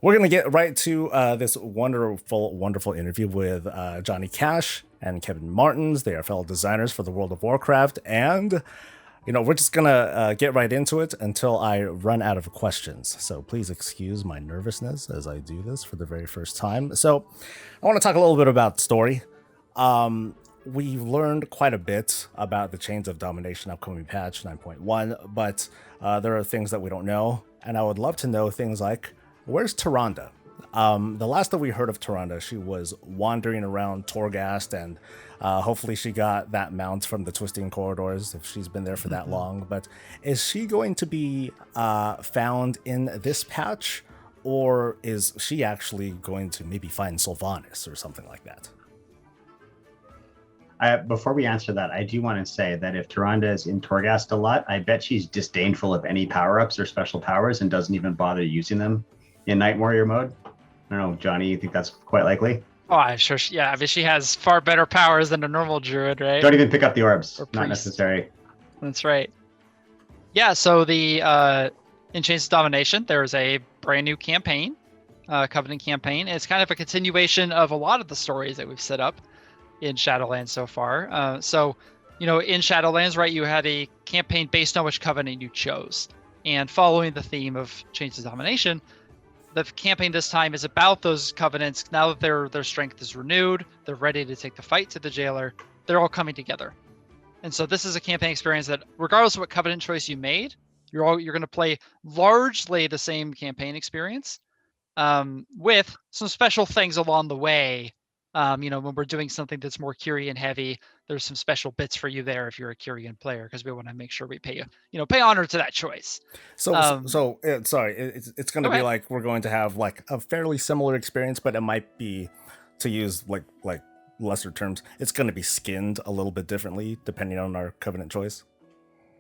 we're going to get right to this wonderful interview with Johnny Cash and Kevin Martens. They are fellow designers for the World of Warcraft. And, we're just going to get right into it until I run out of questions. So please excuse my nervousness as I do this for the very first time. So I want to talk a little bit about story. We learned quite a bit about the Chains of Domination upcoming patch 9.1, but there are things that we don't know. And I would love to know things like, where's Tyrande? The last that we heard of Tyrande, she was wandering around Torghast, and hopefully she got that mount from the Twisting Corridors if she's been there for that long. But is she going to be found in this patch, or is she actually going to maybe find Sylvanas or something like that? Before we answer that, I do want to say that if Tyrande is in Torghast a lot, I bet she's disdainful of any power-ups or special powers and doesn't even bother using them in Night Warrior mode. I don't know, Johnny, you think that's quite likely? Oh, I'm sure. I mean, she has far better powers than a normal druid, right? Don't even pick up the orbs. Or Not priest. necessary. That's right. Yeah, so the in Chains of Domination, there's a brand new campaign, Covenant campaign. It's kind of a continuation of a lot of the stories that we've set up in Shadowlands so far. So, in Shadowlands, right, you had a campaign based on which Covenant you chose. And following the theme of Chains of Domination, the campaign this time is about those Covenants. Now that their strength is renewed, they're ready to take the fight to the jailer, they're all coming together. And so this is a campaign experience that, regardless of what Covenant choice you made, you're going to play largely the same campaign experience, with some special things along the way. When we're doing something that's more Kyrian heavy, there's some special bits for you there if you're a Kyrian player, because we want to make sure we pay honor to that choice. Sorry, it's going to be like we're going to have like a fairly similar experience, but it might be, to use like lesser terms, it's going to be skinned a little bit differently depending on our Covenant choice.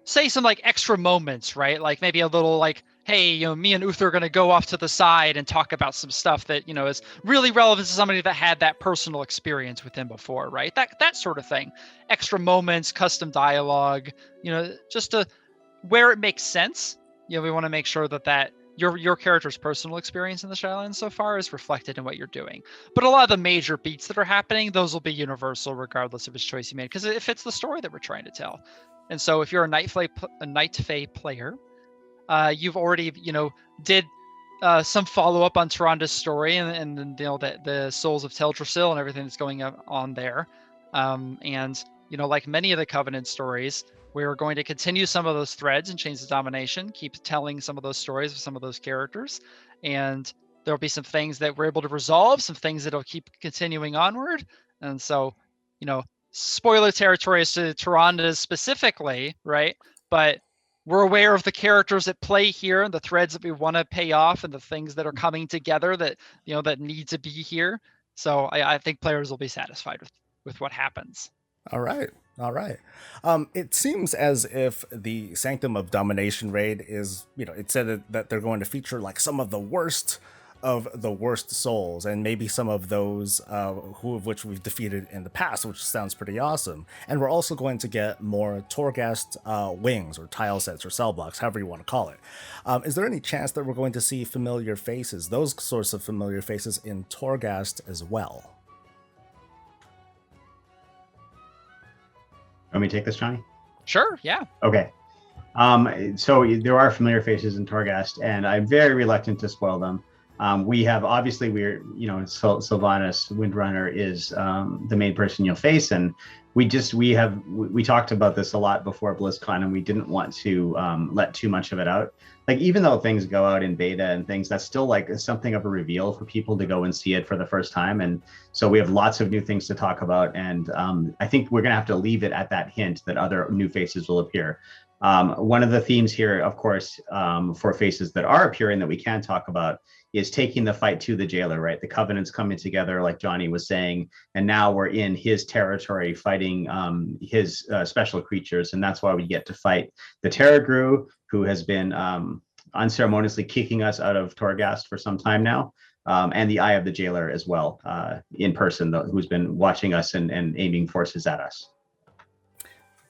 Say some like extra moments, right? Like maybe a little like, hey, me and Uther are going to go off to the side and talk about some stuff that, is really relevant to somebody that had that personal experience with him before, right? That sort of thing. Extra moments, custom dialogue, just to where it makes sense. We want to make sure that your character's personal experience in the Shadowlands so far is reflected in what you're doing. But a lot of the major beats that are happening, those will be universal regardless of which choice you made, because it fits the story that we're trying to tell. And so if you're a Night Fae player, you've already, did some follow-up on Tyrande's story and the Souls of Teldrassil and everything that's going on there. Like many of the Covenant stories, we're going to continue some of those threads in Chains of Domination, keep telling some of those stories with some of those characters. And there'll be some things that we're able to resolve, some things that'll keep continuing onward. And so, spoiler territory as to Tyrande specifically, right? But we're aware of the characters at play here and the threads that we want to pay off and the things that are coming together that, that need to be here. So I think players will be satisfied with what happens. All right. It seems as if the Sanctum of Domination raid is, it said that they're going to feature like some of the worst of the worst souls, and maybe some of those of which we've defeated in the past, which sounds pretty awesome. And we're also going to get more Torghast wings or tile sets or cell blocks, however you want to call it. Is there any chance that we're going to see familiar faces, those sorts of familiar faces in Torghast as well? Want me to take this, Johnny? Sure, yeah. Okay. So there are familiar faces in Torghast, and I'm very reluctant to spoil them. Sylvanas Windrunner is the main person you'll face, and we talked about this a lot before BlizzCon, and we didn't want to let too much of it out. Like, even though things go out in beta and things, that's still like something of a reveal for people to go and see it for the first time. And so we have lots of new things to talk about, and I think we're gonna have to leave it at that hint that other new faces will appear. One of the themes here, of course, for faces that are appearing that we can talk about is taking the fight to the jailer, right? The Covenant's coming together, like Johnny was saying, and now we're in his territory fighting his special creatures, and that's why we get to fight the Terragru, who has been unceremoniously kicking us out of Torghast for some time now, and the Eye of the Jailer as well, in person, who's been watching us and aiming forces at us.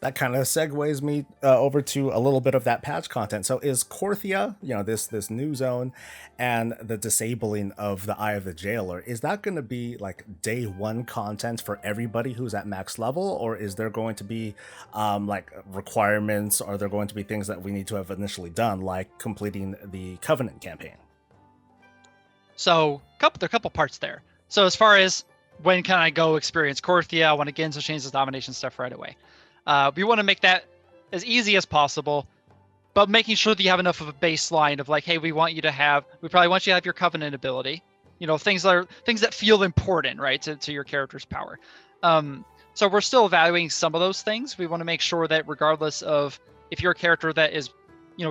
That kind of segues me over to a little bit of that patch content. So is Korthia, this new zone, and the disabling of the Eye of the Jailer, is that going to be like day one content for everybody who's at max level, or is there going to be like requirements? Are there going to be things that we need to have initially done, like completing the Covenant campaign? So there are a couple parts there. So as far as when can I go experience Korthia, I want to get into Chains of Domination stuff right away. We want to make that as easy as possible, but making sure that you have enough of a baseline of like, hey, we probably want you to have your Covenant ability, things that feel important, right, to your character's power. So we're still evaluating some of those things. We want to make sure that regardless of if you're a character that is,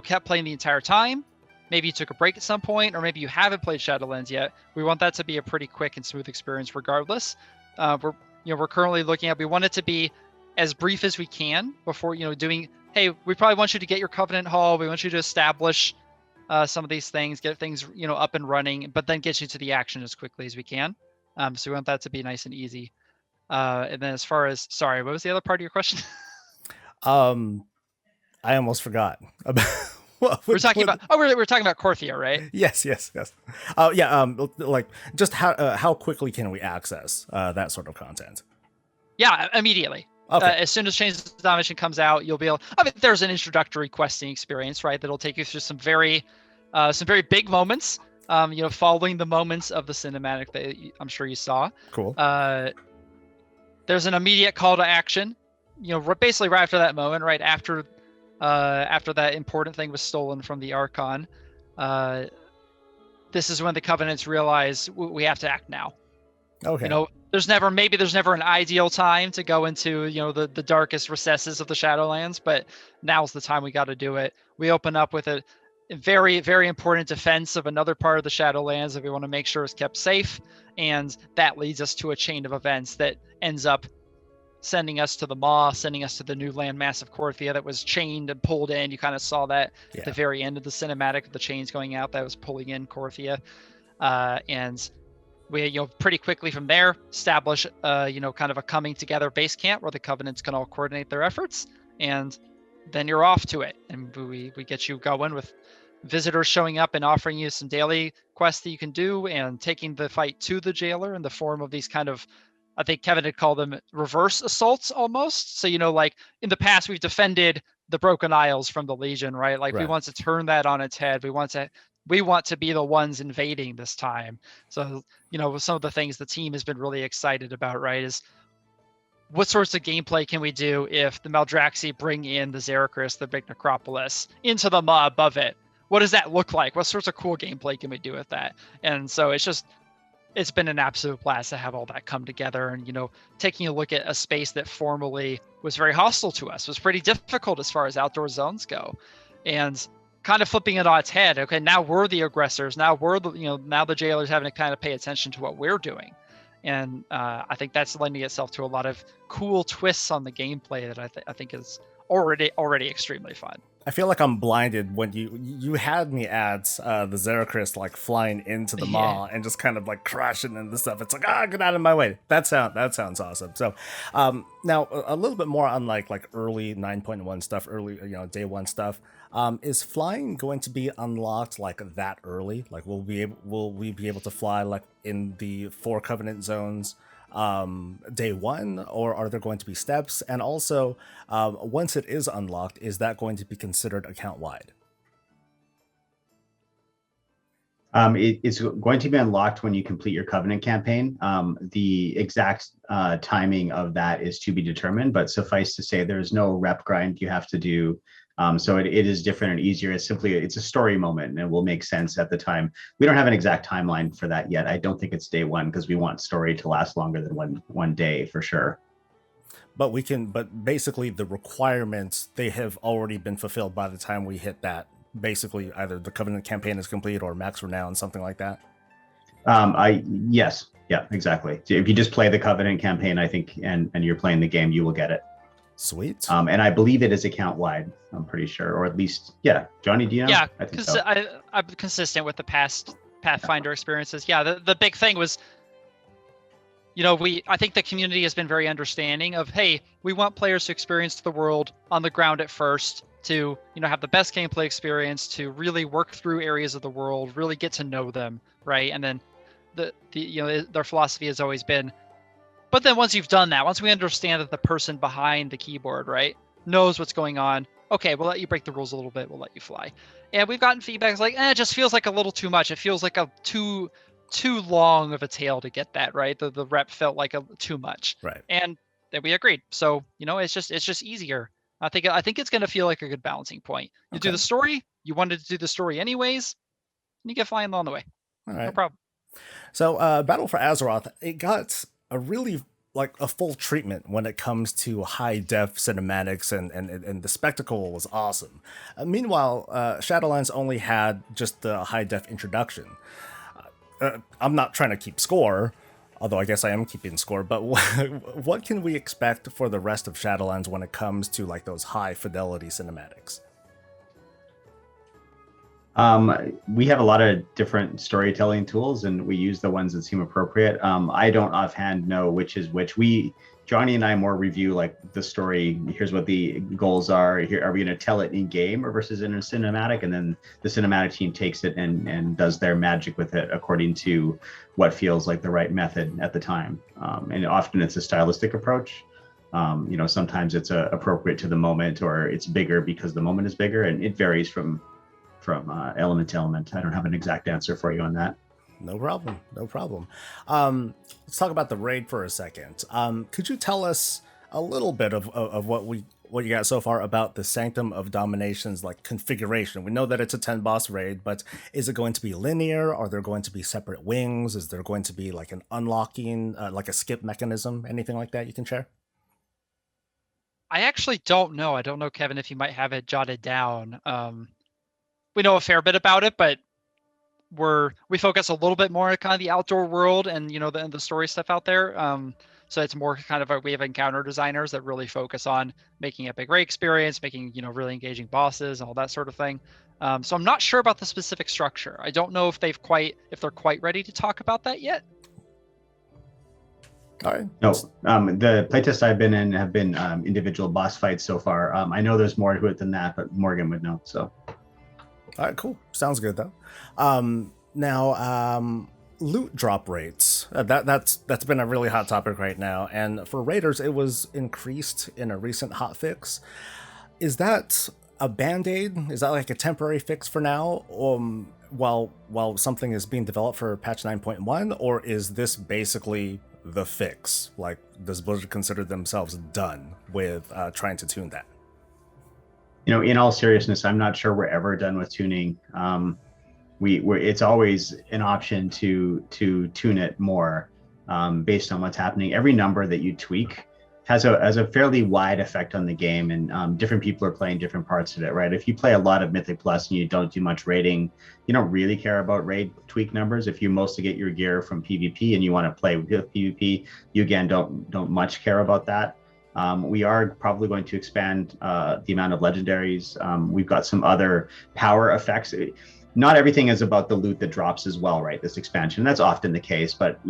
kept playing the entire time, maybe you took a break at some point, or maybe you haven't played Shadowlands yet, we want that to be a pretty quick and smooth experience regardless. We're currently looking at, we want it to be as brief as we can before, doing, hey, we probably want you to get your Covenant Hall. We want you to establish some of these things, get things, up and running, but then get you to the action as quickly as we can. So we want that to be nice and easy. And then as far as, sorry, what was the other part of your question? I almost forgot about we're talking about Korthia, right? Yes. Oh yeah. Like just how quickly can we access that sort of content? Yeah, immediately. Okay. As soon as Chains of Domination comes out, you'll be able. There's an introductory questing experience, right? That'll take you through some very big moments. Following the moments of the cinematic that I'm sure you saw. Cool. There's an immediate call to action. Basically right after that moment, right after that important thing was stolen from the Archon. This is when the Covenants realize we have to act now. Okay. There's never an ideal time to go into, the darkest recesses of the Shadowlands, but now's the time we got to do it. We open up with a very, very important defense of another part of the Shadowlands that we want to make sure is kept safe. And that leads us to a chain of events that ends up sending us to the Maw, sending us to the new landmass of Korthia that was chained and pulled in. You kind of saw that at the very end of the cinematic, the chains going out that was pulling in Korthia. And we, pretty quickly from there, establish, kind of a coming together base camp where the Covenants can all coordinate their efforts. And then you're off to it. And we get you going with visitors showing up and offering you some daily quests that you can do and taking the fight to the jailer in the form of these kind of, I think Kevin had called them reverse assaults almost. So, like in the past, we've defended the Broken Isles from the Legion, right? Like we want to turn that on its head. We want to be the ones invading this time. So, some of the things the team has been really excited about, right, is what sorts of gameplay can we do if the Maldraxi bring in the Xericris, the big necropolis, into the Maw above it? What does that look like? What sorts of cool gameplay can we do with that? And so it's been an absolute blast to have all that come together. And, taking a look at a space that formerly was very hostile to us, was pretty difficult as far as outdoor zones go. And kind of flipping it on its head. Okay, now we're the aggressors. Now now the jailers having to kind of pay attention to what we're doing. And I think that's lending itself to a lot of cool twists on the gameplay that I think is already extremely fun. I feel like I'm blinded when you had me at the Xericris like flying into the Maw and just kind of like crashing into stuff. It's like, get out of my way. That sounds awesome. So now a little bit more on like early 9.1 stuff, early day one stuff. Is flying going to be unlocked like that early? Like will we be able to fly like in the 4 Covenant zones day one, or are there going to be steps? And also, once it is unlocked, is that going to be considered account wide? It's going to be unlocked when you complete your Covenant campaign. The exact timing of that is to be determined, but suffice to say, there's no rep grind you have to do. So it is different and easier. It's a story moment, and it will make sense at the time. We don't have an exact timeline for that yet. I don't think it's day one because we want story to last longer than one day for sure. But basically the requirements, they have already been fulfilled by the time we hit that. Basically, either the Covenant campaign is complete or max renown, something like that. Yes, yeah, exactly. If you just play the Covenant campaign, I think, and you're playing the game, you will get it. Sweet. And I believe it is account wide. I'm pretty sure, or at least, yeah. Johnny, do you know? Yeah, I think so. I'm consistent with the past Pathfinder experiences. Yeah, the big thing was I think the community has been very understanding of, hey, we want players to experience the world on the ground at first, to have the best gameplay experience, to really work through areas of the world, really get to know them, right? And then their philosophy has always been, but then once you've done that, once we understand that the person behind the keyboard, right, knows what's going on, okay, we'll let you break the rules a little bit, we'll let you fly. And we've gotten feedback like, it just feels like a little too much. It feels like a too long of a tail to get that, right? The rep felt like too much. Right. And then we agreed. So, it's just easier. I think it's going to feel like a good balancing point. You do the story, you wanted to do the story anyways, and you get flying along the way. All right. No problem. So Battle for Azeroth, it got a really a full treatment when it comes to high def cinematics, and the spectacle was awesome. Meanwhile, Shadowlands only had just the high def introduction. I'm not trying to keep score, although I guess I am keeping score, but what can we expect for the rest of Shadowlands when it comes to those high fidelity cinematics? We have a lot of different storytelling tools, and we use the ones that seem appropriate. I don't offhand know which is which. Johnny and I more review the story. Here's what the goals are. Here, are we going to tell it in game or versus in a cinematic? And then the cinematic team takes it and does their magic with it according to what feels like the right method at the time. And often it's a stylistic approach. Sometimes it's appropriate to the moment, or it's bigger because the moment is bigger, and it varies from element to element. I don't have an exact answer for you on that. No problem. Let's talk about the raid for a second. Could you tell us a little bit of what you got so far about the Sanctum of Domination's configuration? We know that it's a 10 boss raid, but is it going to be linear? Are there going to be separate wings? Is there going to be an unlocking, a skip mechanism? Anything like that you can share? I actually don't know. I don't know, Kevin, if you might have it jotted down. We know a fair bit about it, but we focus a little bit more on kind of the outdoor world and the story stuff out there. So it's more kind of we have encounter designers that really focus on making a big raid experience, making really engaging bosses, all that sort of thing. So I'm not sure about the specific structure. I don't know if they're quite ready to talk about that yet. All right. No, the playtests I've been in have been individual boss fights so far. I know there's more to it than that, but Morgan would know. So. All right, cool. Sounds good though. Now, loot drop rates. That's been a really hot topic right now, and for raiders, it was increased in a recent hotfix. Is that a band-aid? Is that a temporary fix for now, while something is being developed for patch 9.1, or is this basically the fix? Does Blizzard consider themselves done with trying to tune that? In all seriousness, I'm not sure we're ever done with tuning. It's always an option to tune it more based on what's happening. Every number that you tweak has a fairly wide effect on the game, and different people are playing different parts of it, right? If you play a lot of Mythic Plus and you don't do much raiding, you don't really care about raid tweak numbers. If you mostly get your gear from PvP and you want to play with PvP, you again don't much care about that. We are probably going to expand the amount of legendaries. We've got some other power effects. Not everything is about the loot that drops as well, right? This expansion, that's often the case, but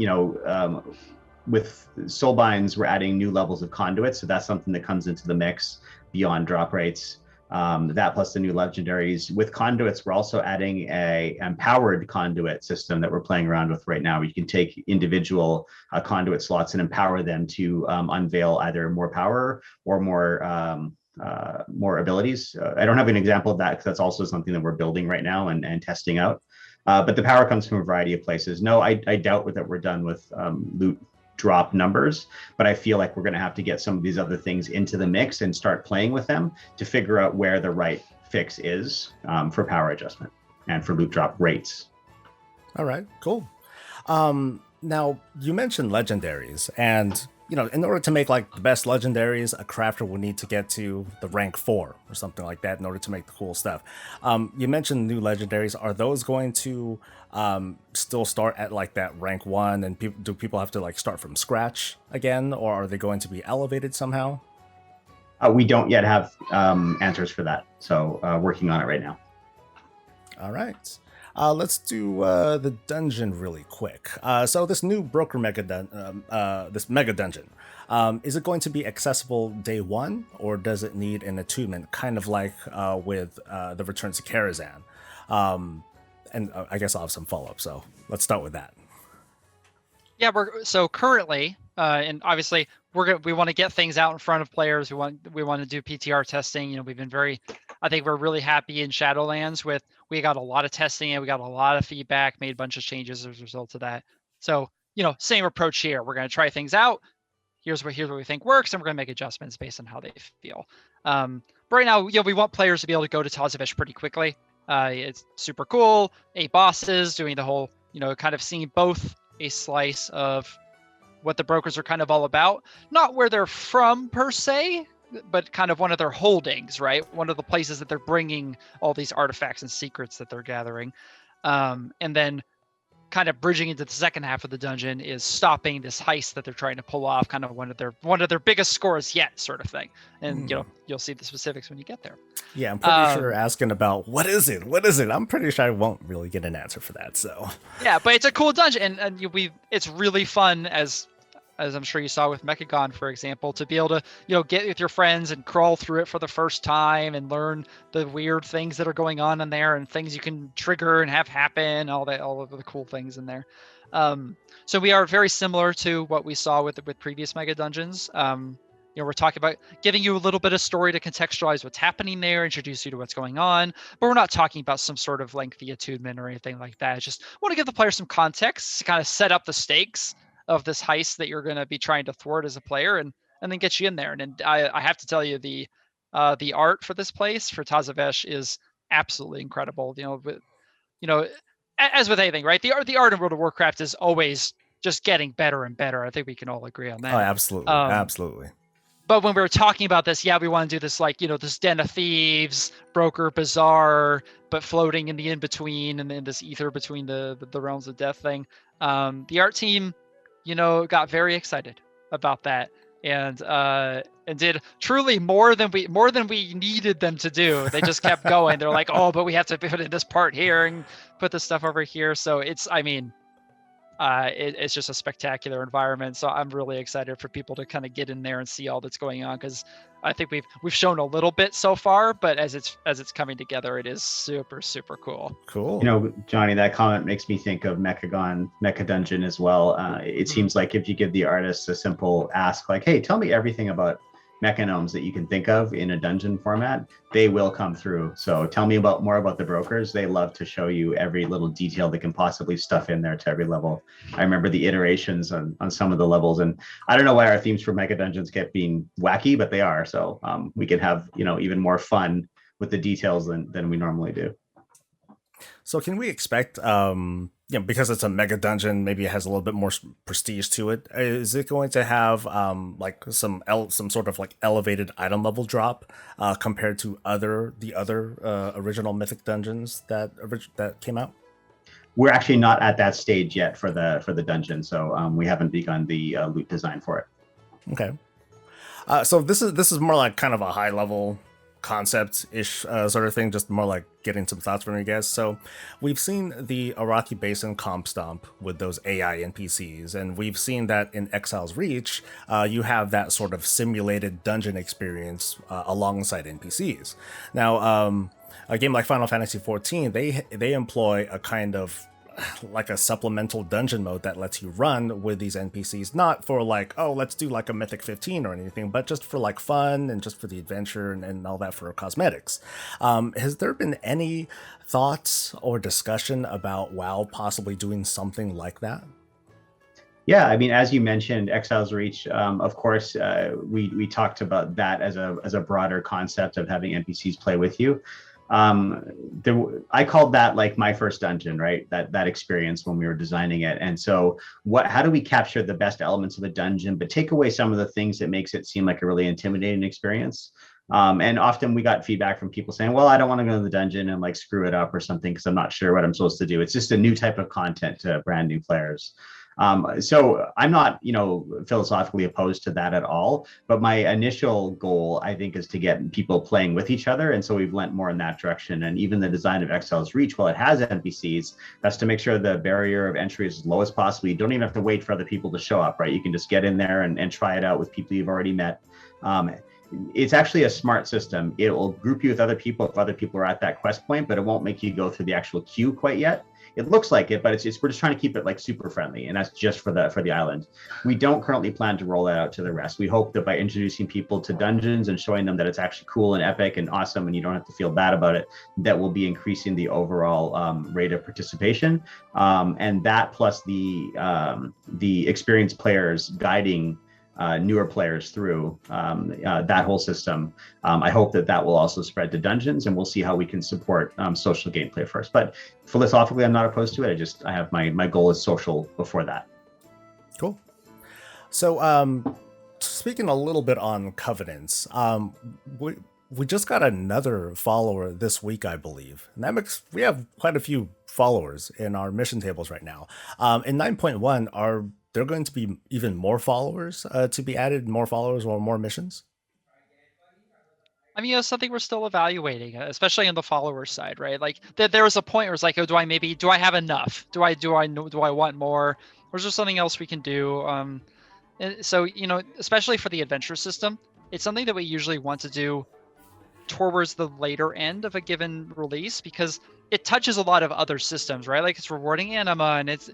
with Soulbinds, we're adding new levels of conduits, so that's something that comes into the mix beyond drop rates. That plus the new legendaries. With conduits, we're also adding a empowered conduit system that we're playing around with right now. You can take individual conduit slots and empower them to unveil either more power or more abilities. I don't have an example of that because that's also something that we're building right now and testing out. But the power comes from a variety of places. No, I doubt that we're done with loot drop numbers, but I feel like we're going to have to get some of these other things into the mix and start playing with them to figure out where the right fix is for power adjustment and for loot drop rates. All right, cool. Now you mentioned legendaries, and in order to make the best legendaries, a crafter will need to get to the rank 4 or something like that in order to make the cool stuff. You mentioned new legendaries. Are those going to still start at that rank 1, and do people have to start from scratch again, or are they going to be elevated somehow? We don't yet have answers for that, so working on it right now. All right. Let's do the dungeon really quick. So this new broker this mega dungeon, is it going to be accessible day one, or does it need an attunement, kind of like with the Return to Karazhan? And I guess I'll have some follow up. So let's start with that. Yeah, so currently, and obviously we want to get things out in front of players. We want to do PTR testing. You know, we've been I think we're really happy in Shadowlands we got a lot of testing and we got a lot of feedback, made a bunch of changes as a result of that. So, you know, same approach here. We're going to try things out. Here's what we think works, and we're going to make adjustments based on how they feel. But right now, you know, we want players to be able to go to Tazavesh pretty quickly. It's super cool. 8 bosses, doing the whole, you know, kind of seeing both a slice of what the brokers are kind of all about, not where they're from per se, but kind of one of their holdings, right? One of the places that they're bringing all these artifacts and secrets that they're gathering. And then kind of bridging into the second half of the dungeon is stopping this heist that they're trying to pull off, kind of one of their biggest scores yet, sort of thing. And you know, you'll see the specifics when you get there. Yeah, I'm pretty sure asking about what is it? I'm pretty sure I won't really get an answer for that. So yeah, but it's a cool dungeon, and it's really fun as I'm sure you saw with Mechagon, for example, to be able to, you know, get with your friends and crawl through it for the first time and learn the weird things that are going on in there and things you can trigger and have happen, all of the cool things in there. So we are very similar to what we saw with previous Mega Dungeons. You know, we're talking about giving you a little bit of story to contextualize what's happening there, introduce you to what's going on, but we're not talking about some sort of lengthy attunement or anything like that. Just want to give the player some context to kind of set up the stakes of this heist that you're going to be trying to thwart as a player, and then get you in there. And I have to tell you, the art for this place, for Tazavesh, is absolutely incredible. You know, as with anything, right? The art in World of Warcraft is always just getting better and better. I think we can all agree on that. Oh, absolutely, absolutely. But when we were talking about this, yeah, we want to do this, like, you know, this Den of Thieves, Broker Bazaar, but floating in the in-between, and then this ether between the realms of death thing. The art team, you know, got very excited about that, and did truly more than we needed them to do. They just kept going. They're like, oh, but we have to put in this part here and put this stuff over here. So it's just a spectacular environment. So I'm really excited for people to kind of get in there and see all that's going on, because I think we've shown a little bit so far, but as it's coming together, it is super, super cool. Cool. You know, Johnny, that comment makes me think of Mecha Dungeon as well. It seems like if you give the artists a simple ask, like, hey, tell me everything about mechanomes that you can think of in a dungeon format, they will come through. So tell me more about the brokers. They love to show you every little detail they can possibly stuff in there to every level. I remember the iterations on some of the levels, and I don't know why our themes for Mega Dungeons kept being wacky, but they are. So we can have, you know, even more fun with the details than we normally do. So can we expect, you know, because it's a mega dungeon, maybe it has a little bit more prestige to it. Is it going to have like some sort of like elevated item level drop compared to the other original Mythic dungeons that came out? We're actually not at that stage yet for the dungeon, so we haven't begun the loot design for it. Okay. So this is more like kind of a high level concept-ish sort of thing, just more like getting some thoughts from you guys. So we've seen the Araki Basin comp stomp with those AI NPCs, and we've seen that in Exile's Reach, you have that sort of simulated dungeon experience alongside NPCs. Now, a game like Final Fantasy XIV, they employ a kind of like a supplemental dungeon mode that lets you run with these NPCs, not for like, oh, let's do like a Mythic 15 or anything, but just for like fun and just for the adventure and all that for cosmetics. Has there been any thoughts or discussion about WoW possibly doing something like that? Yeah, I mean, as you mentioned, Exile's Reach, of course, we talked about that as a broader concept of having NPCs play with you. I called that like my first dungeon, right? That experience when we were designing it. And so how do we capture the best elements of a dungeon, but take away some of the things that makes it seem like a really intimidating experience? And often we got feedback from people saying, well, I don't want to go to the dungeon and like screw it up or something because I'm not sure what I'm supposed to do. It's just a new type of content to brand new players. So I'm not, philosophically opposed to that at all. But my initial goal, I think, is to get people playing with each other. And so we've lent more in that direction. And even the design of Exile's Reach, while it has NPCs, that's to make sure the barrier of entry is as low as possible. You don't even have to wait for other people to show up, right? You can just get in there and try it out with people you've already met. It's actually a smart system. It will group you with other people if other people are at that quest point, but it won't make you go through the actual queue quite yet. It looks like it, but we're just trying to keep it like super friendly, and that's just for the island. We don't currently plan to roll that out to the rest. We hope that by introducing people to dungeons and showing them that it's actually cool and epic and awesome, and you don't have to feel bad about it, that will be increasing the overall rate of participation. And that plus the experienced players guiding newer players through that whole system. I hope that will also spread to dungeons, and we'll see how we can support social gameplay first. But philosophically, I'm not opposed to it. I have my goal is social before that. Cool. So speaking a little bit on covenants, we just got another follower this week, I believe. And that makes we have quite a few followers in our mission tables right now. In 9.1, are there going to be even more followers to be added, more followers or more missions? I mean, it's something we're still evaluating, especially on the follower side, right? Like there was a point where it's like, oh, do I have enough? Do I want more? Or is there something else we can do? And so, especially for the adventure system, it's something that we usually want to do towards the later end of a given release, because it touches a lot of other systems, right? Like it's rewarding anima, and it's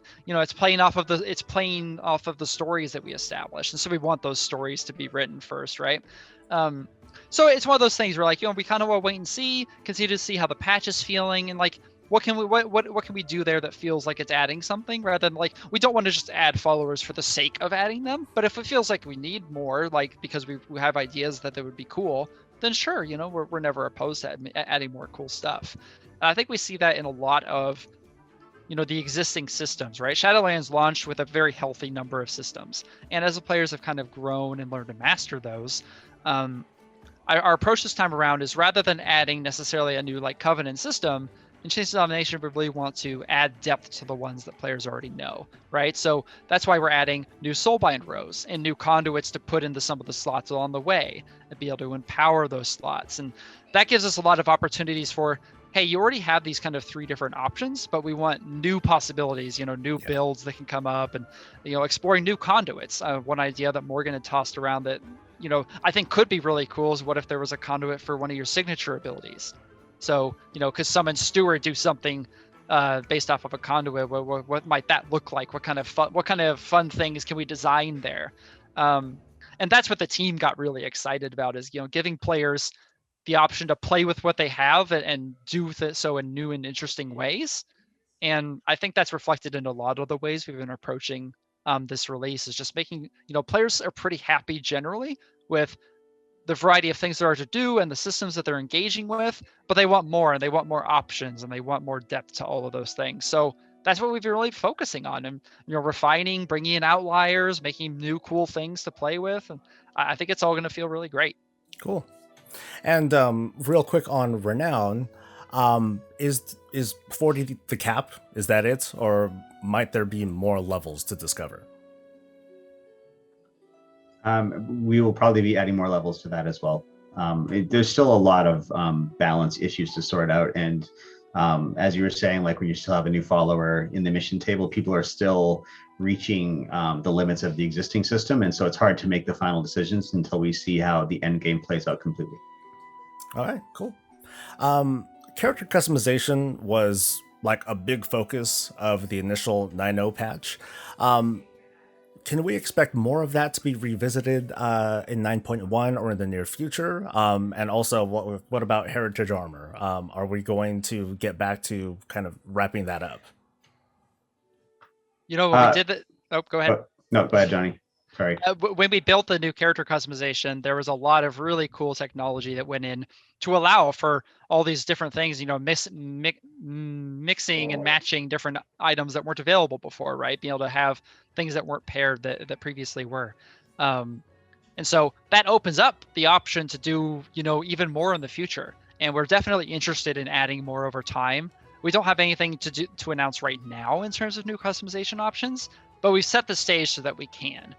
playing off of the stories that we established, and so we want those stories to be written first, right? So it's one of those things where like we kind of want to wait and see, continue to see how the patch is feeling, and like what can we do there that feels like it's adding something, rather than like we don't want to just add followers for the sake of adding them. But if it feels like we need more, like because we have ideas that would be cool, then sure, we're never opposed to adding more cool stuff. And I think we see that in a lot of, the existing systems, right? Shadowlands launched with a very healthy number of systems. And as the players have kind of grown and learned to master those, our approach this time around is, rather than adding necessarily a new like Covenant system, in Chains of Domination, we really want to add depth to the ones that players already know, right? So that's why we're adding new Soulbind rows and new conduits to put into some of the slots along the way and be able to empower those slots. And that gives us a lot of opportunities for, hey, you already have these kind of 3 different options, but we want new possibilities, new builds that can come up, and, exploring new conduits. One idea that Morgan had tossed around that, I think could be really cool is, what if there was a conduit for one of your signature abilities? So, could summon Steward do something based off of a conduit? What might that look like? What kind of fun things can we design there? And that's what the team got really excited about, is giving players the option to play with what they have and do so in new and interesting ways. And I think that's reflected in a lot of the ways we've been approaching this release, is just making players are pretty happy generally with the variety of things there are to do and the systems that they're engaging with, but they want more, and they want more options, and they want more depth to all of those things. So that's what we've been really focusing on, and refining, bringing in outliers, making new cool things to play with, and I think it's all going to feel really great. Cool. And real quick on Renown, is 40 the cap? Is that it, or might there be more levels to discover? We will probably be adding more levels to that as well. There's still a lot of balance issues to sort out, and as you were saying, like when you still have a new follower in the mission table, people are still reaching the limits of the existing system, and so it's hard to make the final decisions until we see how the end game plays out completely. All right, cool. Character customization was like a big focus of the initial 9.0 patch. Can we expect more of that to be revisited in 9.1 or in the near future? And also, what about Heritage Armor? Are we going to get back to kind of wrapping that up? When we did it. Oh, go ahead. No, go ahead, Johnny. Sorry. When we built the new character customization, there was a lot of really cool technology that went in to allow for all these different things, mixing and matching different items that weren't available before, right? Being able to have things that weren't paired that previously were. And so that opens up the option to do, even more in the future. And we're definitely interested in adding more over time. We don't have anything to announce right now in terms of new customization options, but we've set the stage so that we can.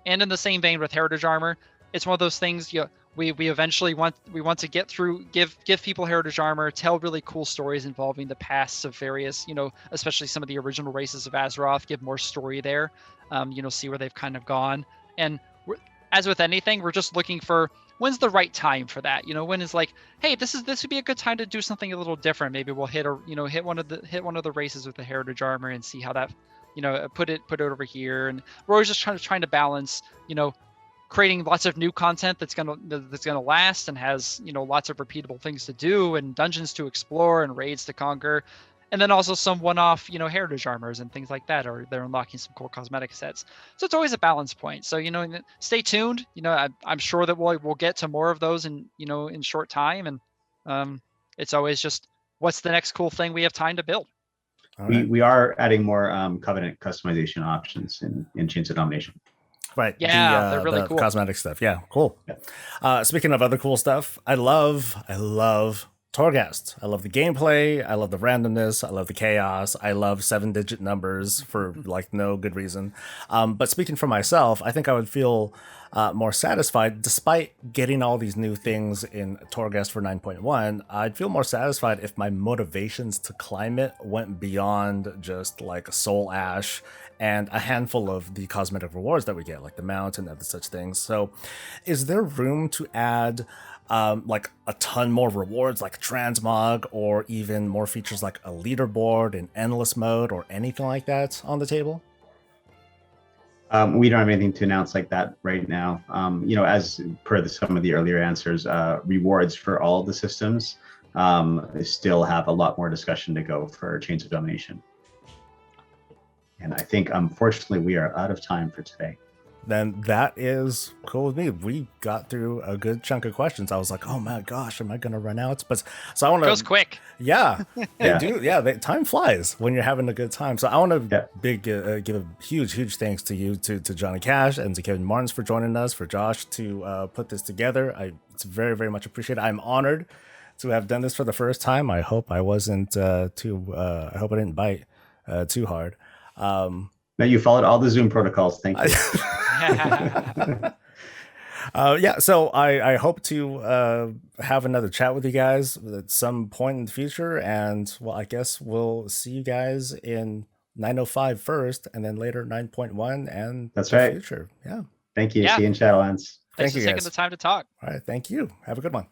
And in the same vein with heritage armor, it's one of those things, you know, we eventually want to get through, give people heritage armor, tell really cool stories involving the pasts of various, you know, especially some of the original races of Azeroth, give more story there, you know, see where they've kind of gone. And as with anything, we're just looking for when's the right time for that. You know, when is like, hey, this would be a good time to do something a little different. Maybe we'll hit one of the races with the heritage armor and see how that, you know, put it over here. And we're always just trying to balance, you know, creating lots of new content that's gonna last and has, you know, lots of repeatable things to do and dungeons to explore and raids to conquer, and then also some one-off, you know, heritage armors and things like that, or they're unlocking some cool cosmetic sets. So it's always a balance point. So, you know, stay tuned. You know, I'm sure that we'll get to more of those in, you know, in short time, and it's always just what's the next cool thing we have time to build. Right. We are adding more Covenant customization options in Chains of Domination. Right. Yeah, they're really cool. Cosmetic stuff. Yeah, cool. Yeah. Speaking of other cool stuff, I love Torghast. I love the gameplay. I love the randomness. I love the chaos. I love 7-digit numbers for like no good reason. But speaking for myself, I think I would feel more satisfied despite getting all these new things in Torghast for 9.1. I'd feel more satisfied if my motivations to climb it went beyond just like soul ash and a handful of the cosmetic rewards that we get, like the mount and other such things. So is there room to add like a ton more rewards like transmog, or even more features like a leaderboard and endless mode or anything like that on the table? We don't have anything to announce like that right now. You know, as per some of the earlier answers, rewards for all of the systems still have a lot more discussion to go for Chains of Domination. And I think, unfortunately, we are out of time for today. Then that is cool with me. We got through a good chunk of questions. I was like, oh my gosh, am I going to run out? But so I want to. Goes quick. Yeah. Time flies when you're having a good time. So I want to give a huge thanks to you, to Johnny Cash and to Kevin Martens for joining us, for Josh to put this together. It's very, very much appreciated. I'm honored to have done this for the first time. I hope I wasn't I hope I didn't bite too hard. No, you followed all the Zoom protocols. Thank you. So I hope to have another chat with you guys at some point in the future, and well, I guess we'll see you guys in 9.05 first, and then later 9.1 and that's the right. future. Yeah. Thank you. See you in Shadowlands. Thanks for taking guys. the time to talk. All right. Thank you. Have a good one.